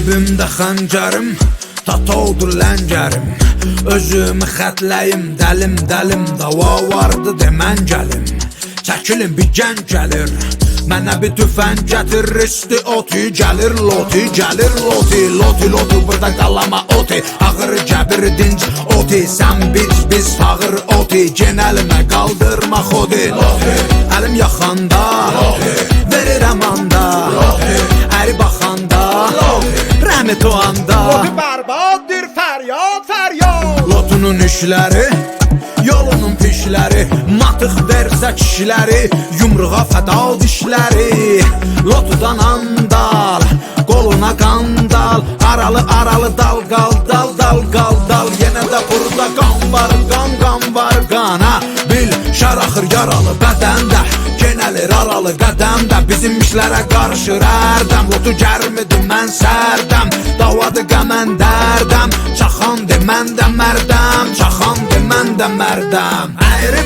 Cibimdə xəncərim, tatodur ləngərim. Özümü xətləyim, dəlim, dava vardı demən gəlim. Çəkilin bir gən gəlir, mənə bir tüfəng gətir. Risti oti gəlir, loti gəlir, loti burada qalama oti. Ağır gəbir dinc oti, sən biz fağır oti. Genəlimə qaldırma xodi, əlim yaxanda, verirəm anda, əri baxanda, rəhmi toanda. Lotu bərbaddır, fəryad. Lotunun işləri, yolunun pişləri, matıq versə kişiləri, yumruğa fəda dişləri. Lotudan andal, qoluna qandal, aralı dal. Yenə də burada qan var, qana bil, şər axır yaralı bədəndə, genəlir aralı qədəmdə. Bizim işlərə qarışır ərdəm, lotu gərmidir mən sərdəm, davadı qəmən dərdəm. Çaxan de mən də mərdəm, çaxan de mən də mərdəm. Əyri